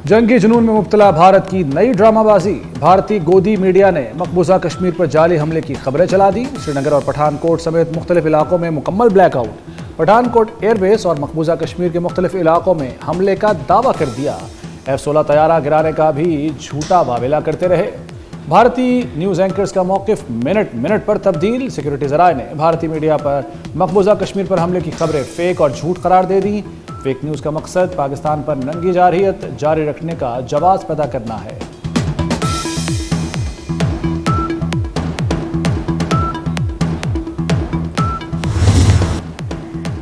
जंगी जुनून में मुब्तला भारत की नई ड्रामाबाजी। भारतीय गोदी मीडिया ने मकबूजा कश्मीर पर जाली हमले की खबरें चला दी। श्रीनगर और पठानकोट समेत मुख्तलिफ इलाकों में मुकम्मल ब्लैकआउट। पठानकोट एयरबेस और मकबूजा कश्मीर के मुख्तलिफ इलाकों में हमले का दावा कर दिया। F-16 तैयारा गिराने का भी झूठा वावेला करते रहे। भारतीय न्यूज़ एंकर्स का मौक़िफ़ मिनट मिनट पर तब्दील। सिक्योरिटी ज़राए ने भारतीय मीडिया पर मकबूजा कश्मीर पर हमले की खबरें फेक और झूठ करार दे दी। फेक न्यूज़ का मकसद पाकिस्तान पर नंगी जारहियत जारी रखने का जवाब पैदा करना है।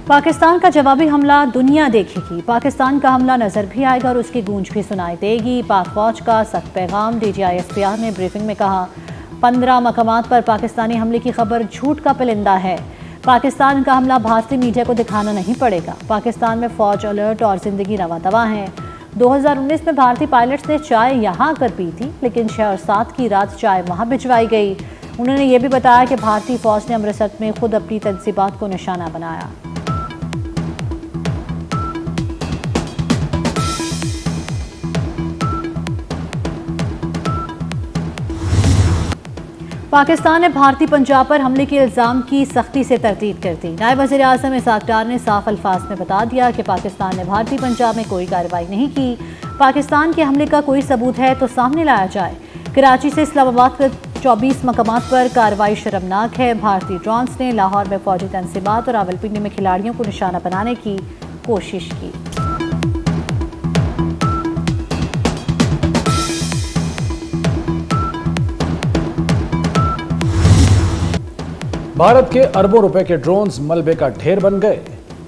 पाकिस्तान का जवाबी हमला दुनिया देखेगी। पाकिस्तान का हमला नजर भी आएगा और उसकी गूंज भी सुनाई देगी। पाक फौज का सख्त पैगाम। DGISPR ने ब्रीफिंग में कहा 15 मकामात पर पाकिस्तानी हमले की खबर झूठ का परिंदा है। पाकिस्तान का हमला भारतीय मीडिया को दिखाना नहीं पड़ेगा। पाकिस्तान में फौज अलर्ट और जिंदगी रवा-दवा है। 2019 में भारतीय पायलट्स ने चाय यहाँ आकर पी थी, लेकिन 6 और 7 की रात चाय वहाँ भिजवाई गई। उन्होंने ये भी बताया कि भारतीय फौज ने अमृतसर में खुद अपनी तंसीबात को निशाना बनाया। पाकिस्तान ने भारतीय पंजाब पर हमले के इल्ज़ाम की सख्ती से तरदीद कर दी। नायब वज़ीर आज़म इसहाक़ डार ने साफ अल्फाज में बता दिया कि पाकिस्तान ने भारतीय पंजाब में कोई कार्रवाई नहीं की। पाकिस्तान के हमले का कोई सबूत है तो सामने लाया जाए। कराची से इस्लामाबाद के 24 मकामात पर कार्रवाई शर्मनाक है। भारतीय ड्रोन्स ने लाहौर में फौजी तंसीबात और रावलपिंडी में खिलाड़ियों को निशाना बनाने की कोशिश की। भारत के अरबों रुपए के ड्रोन्स मलबे का ढेर बन गए।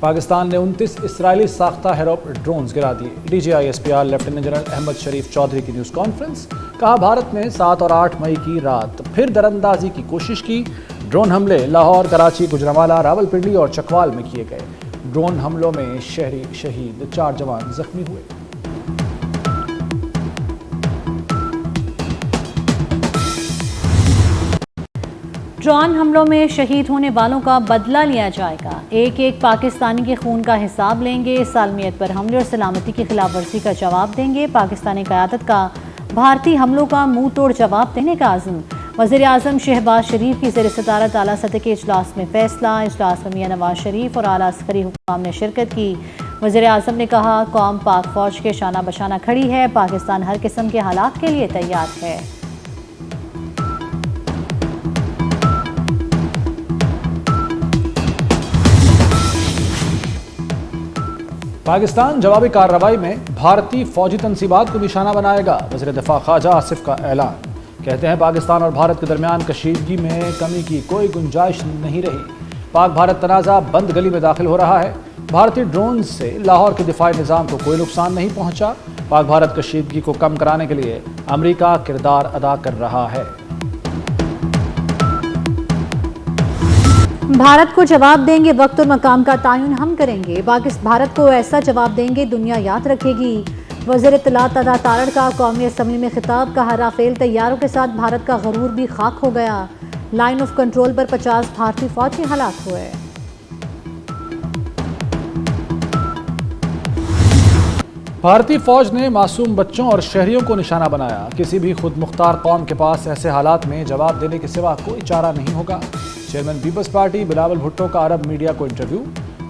पाकिस्तान ने 29 इसराइली साख्ता हेरोप ड्रोन्स गिरा दिए। DGISPR लेफ्टिनेंट जनरल अहमद शरीफ चौधरी की न्यूज़ कॉन्फ्रेंस। कहा भारत ने 7 और 8 मई की रात फिर दरअंदाजी की कोशिश की। ड्रोन हमले लाहौर, कराची, गुजरांवाला, रावलपिंडी और चकवाल में किए गए। ड्रोन हमलों में शहरी शहीद, 4 जवान जख्मी हुए। ड्रोन हमलों में शहीद होने वालों का बदला लिया जाएगा। एक एक पाकिस्तानी के खून का हिसाब लेंगे। सालमियत पर हमले और सलामती की खिलाफ वर्जी का जवाब देंगे। पाकिस्तानी क़यादत का भारतीय हमलों का मुंह तोड़ जवाब देने का आज़म। वज़ीर आज़म शहबाज शरीफ की ज़ेर सदारत आला सतह के इजलास में फैसला। इजलास में मियां नवाज शरीफ और आला अस्करी हुक्काम ने शिरकत की। वज़ीर आज़म ने कहा कौम पाक फौज के शाना बशाना खड़ी है। पाकिस्तान हर किस्म के हालात के लिए तैयार है। पाकिस्तान जवाबी कार्रवाई में भारतीय फौजी तंसीबात को निशाना बनाएगा। वज़ीर दिफा ख्वाजा आसिफ का ऐलान। कहते हैं पाकिस्तान और भारत के दरमियान कशीदगी में कमी की कोई गुंजाइश नहीं रही। पाक भारत तनाज़ा बंद गली में दाखिल हो रहा है। भारतीय ड्रोन से लाहौर के दिफाई निज़ाम को कोई नुकसान नहीं पहुंचा। पाक भारत कशीदगी को कम कराने के लिए अमरीका किरदार अदा कर रहा है। भारत को जवाब देंगे, वक्त और मकाम का तयन हम करेंगे। भारत को ऐसा जवाब देंगे दुनिया याद रखेगी। वज़ीर इत्तलात अता तारड़ का कौमी असम्बली में खिताब। कहा राफेल तैयारों के साथ भारत का गरूर भी खाक हो गया। लाइन ऑफ कंट्रोल पर 50 भारतीय फौजी हलाक हुए। भारतीय फौज ने मासूम बच्चों और शहरियों को निशाना बनाया। किसी भी खुद मुख्तार कौम के पास ऐसे हालात में जवाब देने के सिवा कोई चारा नहीं होगा। Chairman Peoples Party Bilawal Bhutto का अरब मीडिया को इंटरव्यू।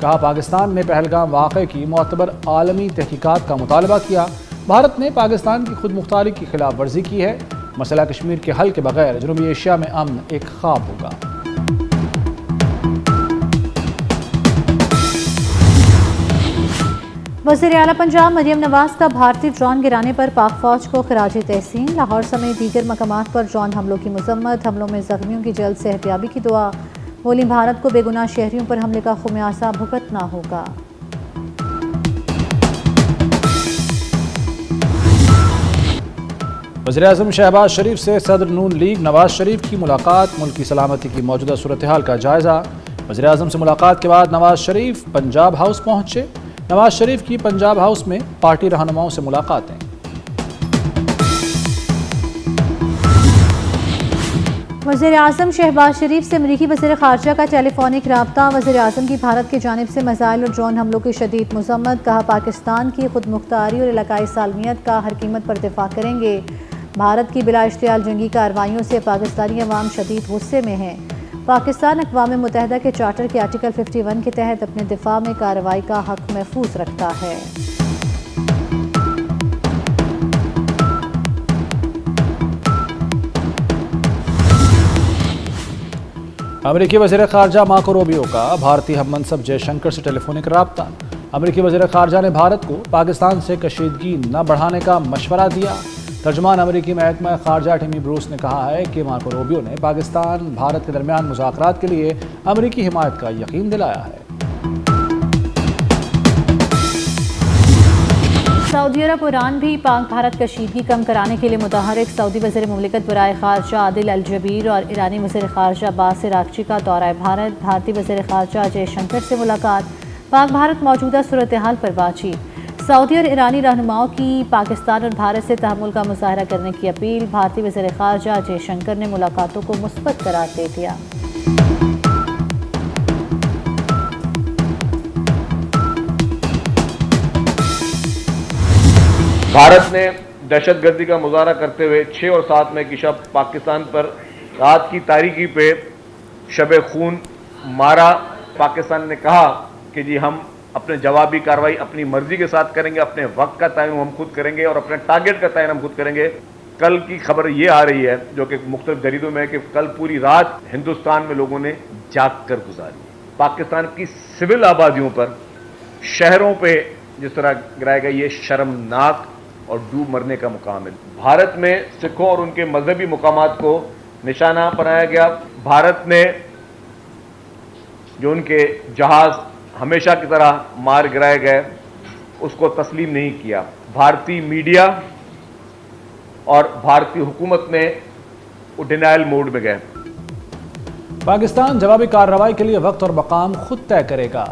कहा पाकिस्तान ने पहलगाम वाक़े की मोतबर आलमी तहकीकात का मुतालबा किया। भारत ने पाकिस्तान की खुद मुख्तारी की खिलाफ वर्जी की है। मसला कश्मीर के हल के बगैर जनूबी एशिया में अमन एक ख्वाब होगा। वज़ीर आला पंजाब मरियम नवाज का भारतीय ड्रोन गिराने पर पाक फौज को खराज तहसीन। लाहौर समेत दीगर मकामात पर ड्रोन हमलों की मजम्मत। हमलों में जख्मियों की जल्द सेहतयाबी की दुआ। बोली भारत को बेगुनाह शहरियों पर हमले का खुमियासा भुगतना होगा। वज़ीर आज़म शहबाज शरीफ से सदर नून लीग नवाज शरीफ की मुलाकात। मुल्क की सलामती की मौजूदा सूरत हाल का जायज़ा। वज़ीर आज़म से मुलाकात के बाद नवाज शरीफ पंजाब हाउस पहुंचे। नवाज शरीफ की पंजाब हाउस में पार्टी रहनुमाओं से मुलाकातें। وزیر اعظم شہباز شریف سے امریکی وزیر خارجہ کا ٹیلی فونک رابطہ۔ وزیر اعظم کی بھارت کی جانب سے میزائل اور ڈرون حملوں کی شدید مذمت، کہا پاکستان کی خود مختاری اور علاقائی سالمیت کا ہر قیمت پر دفاع کریں گے۔ بھارت کی بلا اشتعال جنگی کارروائیوں سے پاکستانی عوام شدید غصے میں ہیں۔ پاکستان اقوام متحدہ کے چارٹر کے آرٹیکل 51 کے تحت اپنے دفاع میں کارروائی کا حق محفوظ رکھتا ہے۔ امریکی وزیر خارجہ مارکو روبیو کا بھارتی ہم منصب جے شنکر سے ٹیلی فونک رابطہ۔ امریکی وزیر خارجہ نے بھارت کو پاکستان سے کشیدگی نہ بڑھانے کا مشورہ دیا۔ ترجمان امریکی محکمہ خارجہ ٹیمی بروس نے کہا ہے کہ مارکو روبیو نے پاکستان بھارت کے درمیان مذاکرات کے لیے امریکی حمایت کا یقین دلایا ہے۔ سعودی عرب اور ایران بھی پاک بھارت کشیدگی کم کرانے کے لیے متحرک۔ سعودی وزیر مملکت برائے خارجہ عادل الجبیر اور ایرانی وزیر خارجہ عباس اراغچی کا دورہ بھارت۔ بھارتی وزیر خارجہ جے شنکر سے ملاقات، پاک بھارت موجودہ صورتحال پر بات چیت۔ سعودی اور ایرانی رہنماؤں کی پاکستان اور بھارت سے تحمل کا مظاہرہ کرنے کی اپیل۔ بھارتی وزیر خارجہ جے شنکر نے ملاقاتوں کو مثبت قرار دے دیا۔ بھارت نے دہشت گردی کا مظاہرہ کرتے ہوئے 6 اور 7 مئی کی شب پاکستان پر رات کی تاریکی پہ شب خون مارا۔ پاکستان نے کہا کہ جی ہم اپنے جوابی کارروائی اپنی مرضی کے ساتھ کریں گے، اپنے وقت کا تعین ہم خود کریں گے اور اپنے ٹارگٹ کا تعین ہم خود کریں گے۔ کل کی خبر یہ آ رہی ہے جو کہ مختلف جریدوں میں کہ کل پوری رات ہندوستان میں لوگوں نے جاگ کر گزاری۔ پاکستان کی سول آبادیوں پر، شہروں پہ جس طرح گرایا گیا، یہ شرمناک اور ڈوب مرنے کا مقام ہے۔ بھارت میں سکھوں اور ان کے مذہبی مقامات کو نشانہ بنایا گیا۔ بھارت نے جو ان کے جہاز ہمیشہ کی طرح مار گرائے گئے اس کو تسلیم نہیں کیا۔ بھارتی میڈیا اور بھارتی حکومت میں وہ ڈینائل موڈ میں گئے۔ پاکستان جوابی کارروائی کے لیے وقت اور مقام خود طے کرے گا۔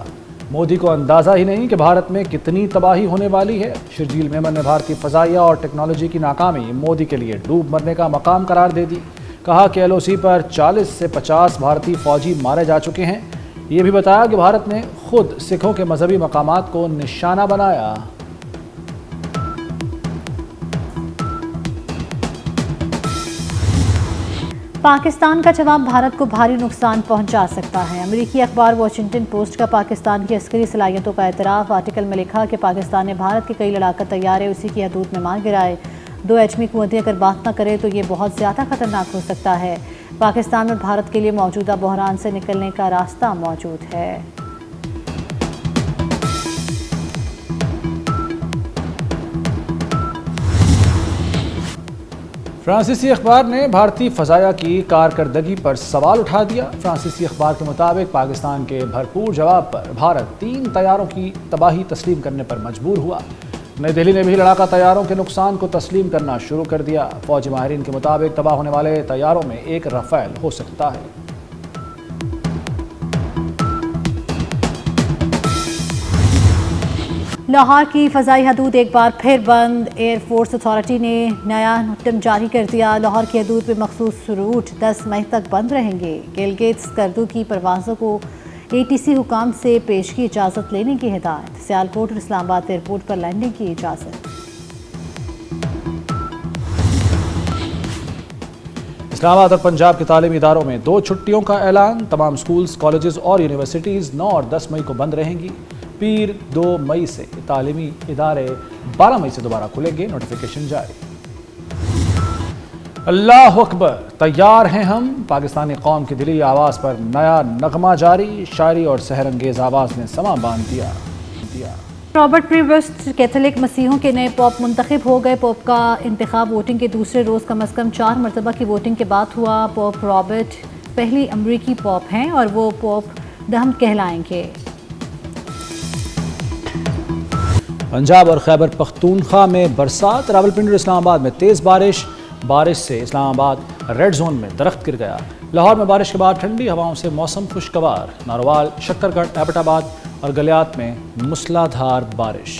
مودی کو اندازہ ہی نہیں کہ بھارت میں کتنی تباہی ہونے والی ہے۔ شرجیل میمن نے بھارتی فضائیہ اور ٹیکنالوجی کی ناکامی مودی کے لیے ڈوب مرنے کا مقام قرار دے دی۔ کہا کہ LOC پر 40 سے 50 بھارتی فوجی مارے جا چکے ہیں۔ یہ بھی بتایا کہ بھارت نے خود سکھوں کے مذہبی مقامات کو نشانہ بنایا۔ پاکستان کا جواب بھارت کو بھاری نقصان پہنچا سکتا ہے۔ امریکی اخبار واشنگٹن پوسٹ کا پاکستان کی عسکری صلاحیتوں کا اعتراف۔ آرٹیکل میں لکھا کہ پاکستان نے بھارت کے کئی لڑاکا طیارے اسی کی حدود میں مار گرائے۔ 2 ایٹمی قوتیں اگر بات نہ کرے تو یہ بہت زیادہ خطرناک ہو سکتا ہے۔ پاکستان اور بھارت کے لیے موجودہ بحران سے نکلنے کا راستہ موجود ہے۔ فرانسیسی اخبار نے بھارتی فضائیہ کی کارکردگی پر سوال اٹھا دیا۔ فرانسیسی اخبار کے مطابق پاکستان کے بھرپور جواب پر بھارت 3 طیاروں کی تباہی تسلیم کرنے پر مجبور ہوا۔ نئی دہلی نے بھی لڑاکا طیاروں کے نقصان کو تسلیم کرنا شروع کر دیا۔ فوجی ماہرین کے مطابق تباہ ہونے والے طیاروں میں ایک رافیل ہو سکتا ہے۔ لاہور کی فضائی حدود ایک بار پھر بند۔ ایئر فورس اتھارٹی نے نیا حکم جاری کر دیا۔ لاہور کی حدود پہ مخصوص روٹ 10 مئی تک بند رہیں گے۔ گلگت اسکردو کی پروازوں کو ATC حکام سے پیش کی اجازت لینے کی ہدایت۔ سیالکوٹ اور اسلام آباد ایئرپورٹ پر لینڈنگ کی اجازت۔ اسلام آباد اور پنجاب کے تعلیمی اداروں میں 2 چھٹیوں کا اعلان۔ تمام سکولز، کالجز اور یونیورسٹیز 9 اور 10 مئی کو بند رہیں گی۔ پیر 2 مئی سے تعلیمی ادارے 12 مئی سے دوبارہ کھلیں گے۔ نوٹیفیکیشن جاری۔ اللہ اکبر، تیار ہیں ہم۔ پاکستانی قوم کی دلی آواز پر نیا نغمہ جاری۔ شاعری اور سحر انگیز آواز نے سما باندھ دیا۔ رابرٹ پریوسٹ کیتھولک مسیحوں کے نئے پوپ منتخب ہو گئے۔ پوپ کا انتخاب ووٹنگ کے دوسرے روز کم از کم 4 مرتبہ کی ووٹنگ کے بعد ہوا۔ پوپ رابرٹ پہلی امریکی پوپ ہیں اور وہ پوپ دہم کہلائیں گے۔ پنجاب اور خیبر پختونخوا میں برسات۔ راولپنڈی اور اسلام آباد میں تیز بارش سے اسلام آباد ریڈ زون میں درخت گر گیا۔ لاہور میں بارش کے بعد ٹھنڈی ہواؤں سے موسم خوشگوار۔ ناروال، شکر گڑھ، ایبٹ آباد اور گلیات میں موسلادھار بارش۔